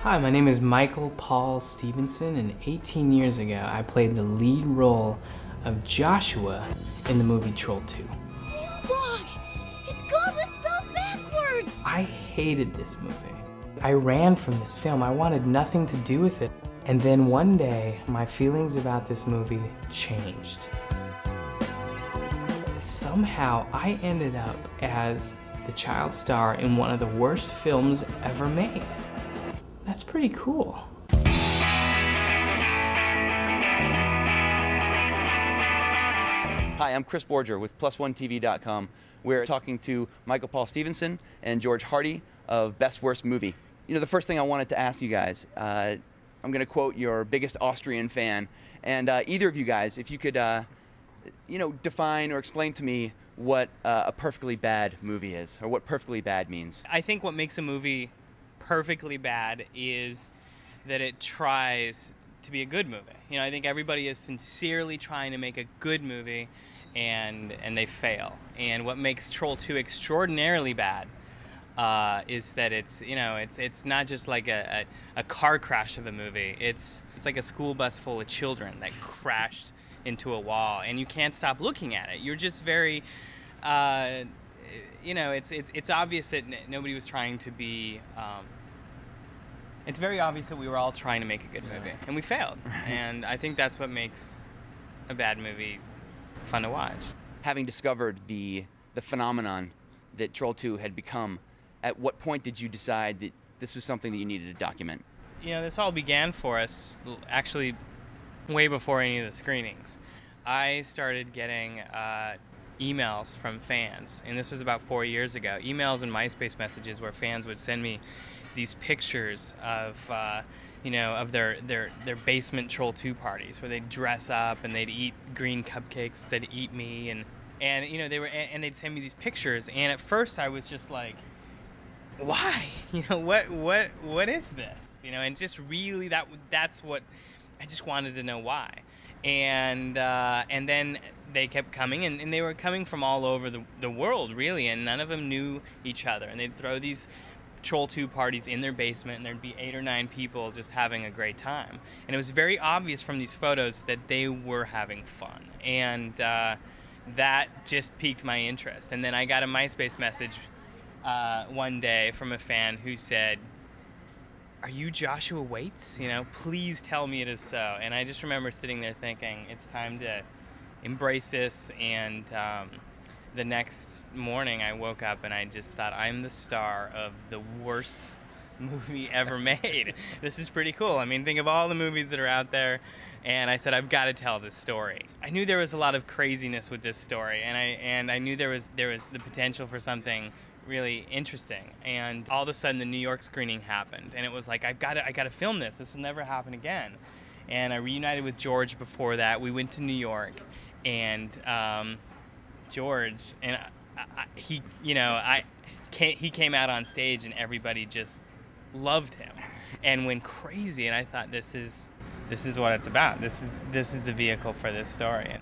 Hi, my name is Michael Paul Stephenson, and 18 years ago I played the lead role of Joshua in the movie Troll 2. Wrong! It's Goblin spelled backwards! I hated this movie. I ran from this film. I wanted nothing to do with it. And then one day, my feelings about this movie changed. Somehow, I ended up as the child star in one of the worst films ever made. That's pretty cool. Hi, I'm Chris Borger with PlusOneTV.com. We're talking to Michael Paul Stephenson and George Hardy of Best Worst Movie. You know, the first thing I wanted to ask you guys, I'm going to quote your biggest Austrian fan, and either of you guys, if you could, define or explain to me what a perfectly bad movie is, or what perfectly bad means. I think what makes a movie perfectly bad is that it tries to be a good movie. You know, I think everybody is sincerely trying to make a good movie, and they fail. And what makes Troll 2 extraordinarily bad is that it's not just like a car crash of a movie. It's like a school bus full of children that crashed into a wall, and you can't stop looking at it. You're just very, it's obvious that nobody was trying to be. It's very obvious that we were all trying to make a good movie, and we failed. And I think that's what makes a bad movie fun to watch. Having discovered the phenomenon that Troll 2 had become, at what point did you decide that this was something that you needed to document? You know, this all began for us actually way before any of the screenings. I started getting emails from fans, and this was about 4 years ago. Emails and MySpace messages where fans would send me these pictures of of their basement Troll 2 parties where they'd dress up and they'd eat green cupcakes, said "Eat me," and they'd send me these pictures. And at first I was just like, why? What is this? And just really that's what I just wanted to know why. And then they kept coming, and they were coming from all over the world, really, and none of them knew each other. And they'd throw these Troll 2 parties in their basement, and there'd be 8 or 9 people just having a great time. And it was very obvious from these photos that they were having fun. And that just piqued my interest. And then I got a MySpace message one day from a fan who said, "Are you Joshua Waits? Please tell me it is so." And I just remember sitting there thinking, it's time to embrace this. And the next morning I woke up and I just thought, I'm the star of the worst movie ever made. This is pretty cool. I mean, think of all the movies that are out there. And I said, I've got to tell this story. I knew there was a lot of craziness with this story, and I knew there was the potential for something really interesting. And all of a sudden the New York screening happened, and it was like, I got to film this. This will never happen again. And I reunited with George before that. We went to New York, and George, and he came out on stage, and everybody just loved him and went crazy. And I thought, this is what it's about. This is the vehicle for this story. And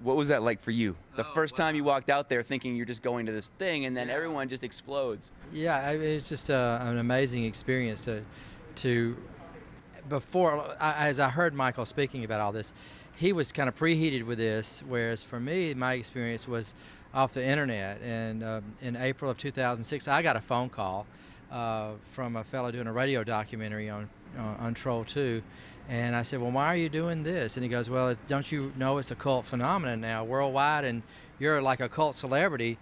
what was that like for you? The first time you walked out there thinking you're just going to this thing, and then everyone just explodes. Yeah, it's just an amazing experience as I heard Michael speaking about all this, he was kind of preheated with this, whereas for me, my experience was off the internet. And in April of 2006, I got a phone call from a fellow doing a radio documentary on Troll 2. And I said, well, why are you doing this? And he goes, well, don't you know it's a cult phenomenon now worldwide, and you're like a cult celebrity,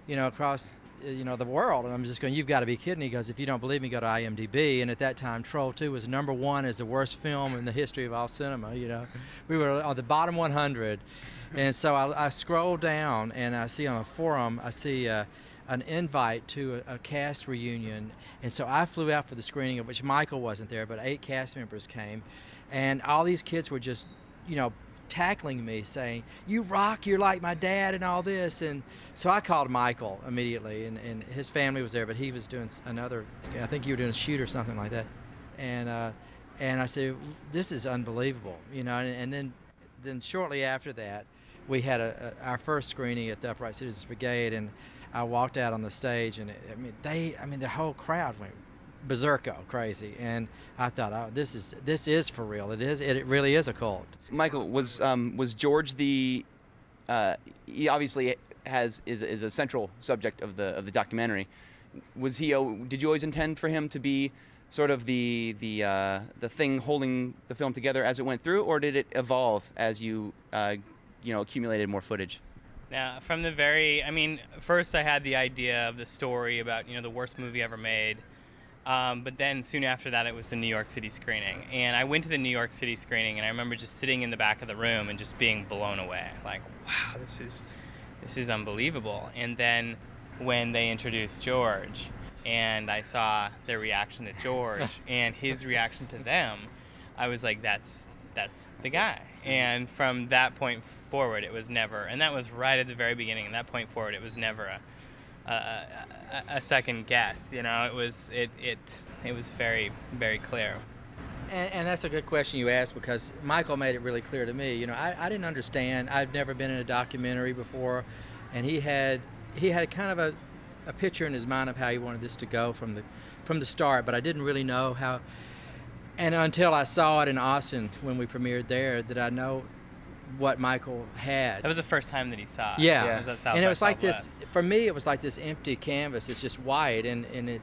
across the world. And I'm just going, you've got to be kidding. He goes, if you don't believe me, go to IMDb. And at that time, Troll 2 was #1 as the worst film in the history of all cinema. We were on the bottom 100. And so I scroll down, and I see on a forum, I see an invite to a cast reunion. And so I flew out for the screening, of which Michael wasn't there, but 8 cast members came. And all these kids were just, tackling me, saying, "You rock, you're like my dad," and all this. And so I called Michael immediately, and his family was there, but he was doing another, I think you were doing a shoot or something like that. And I said, this is unbelievable, and then shortly after that, we had our first screening at the Upright Citizens Brigade, and I walked out on the stage, and the whole crowd went berserko crazy, and I thought, oh, this is for real. It really is a cult. Michael, was George the he obviously is a central subject of the documentary. Was he? Did you always intend for him to be sort of the thing holding the film together as it went through, or did it evolve as you accumulated more footage? Now, from the very, I mean, first I had the idea of the story about, the worst movie ever made. But then soon after that, it was the New York City screening. And I went to the New York City screening, and I remember just sitting in the back of the room and just being blown away. Like, wow, this is unbelievable. And then when they introduced George, and I saw their reaction to George and his reaction to them, I was like, that's the guy. And from that point forward, it was never, and that was right at the very beginning, and that point forward, it was never a second guess. It was very, very clear. And that's a good question you asked, because Michael made it really clear to me. I didn't understand. I've never been in a documentary before, and he had kind of a picture in his mind of how he wanted this to go from the start, but I didn't really know how. And until I saw it in Austin when we premiered there, did I know what Michael had. That was the first time that he saw it. Yeah, yeah. And it was like this, for me, it was like this empty canvas. It's just white, and it,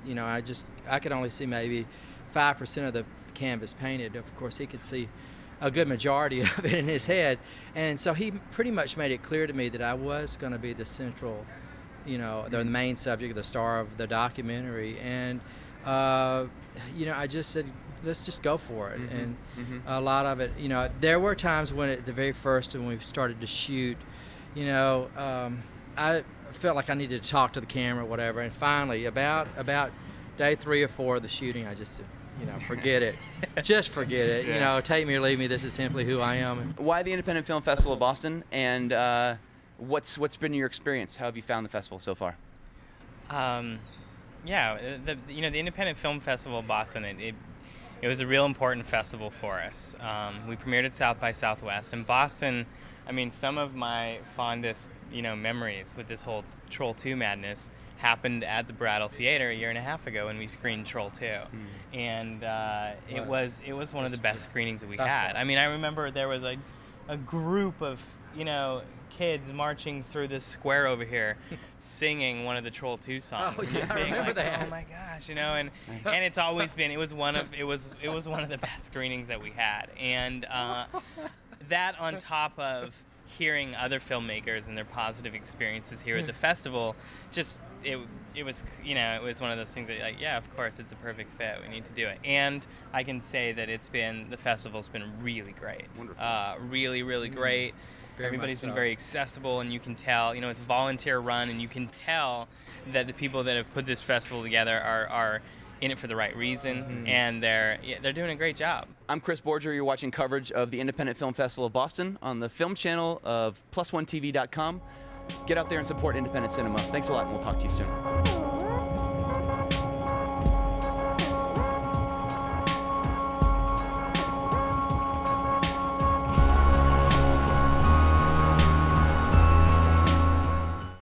I could only see maybe 5% of the canvas painted. Of course, he could see a good majority of it in his head. And so he pretty much made it clear to me that I was going to be the central, the main subject, the star of the documentary. And, I just said, let's just go for it. Mm-hmm. And mm-hmm. a lot of it, there were times when at the very first when we started to shoot, I felt like I needed to talk to the camera or whatever. And finally, about day 3 or 4 of the shooting, I just, forget it. Just forget it. Yeah. Take me or leave me. This is simply who I am. Why the Independent Film Festival of Boston, and what's been your experience? How have you found the festival so far? The Independent Film Festival of Boston, it was a real important festival for us. We premiered at South by Southwest. In Boston, some of my fondest, memories with this whole Troll 2 madness happened at the Brattle Theater a year and a half ago when we screened Troll 2. And it was one of the best screenings that we had. I remember there was a group of, kids marching through this square over here singing one of the Troll 2 songs. Oh, and yeah, just I being remember like, that. oh my gosh, and it's always been, it was one of the best screenings that we had. And that on top of hearing other filmmakers and their positive experiences here at the festival, just it was one of those things that of course it's a perfect fit, we need to do it. And I can say that the festival's been really great. Really, really great. Everybody's been very accessible, and you can tell, it's volunteer run, and you can tell that the people that have put this festival together are in it for the right reason, and they're doing a great job. I'm Chris Borger. You're watching coverage of the Independent Film Festival of Boston on the film channel of plus1tv.com. Get out there and support independent cinema. Thanks a lot, and we'll talk to you soon.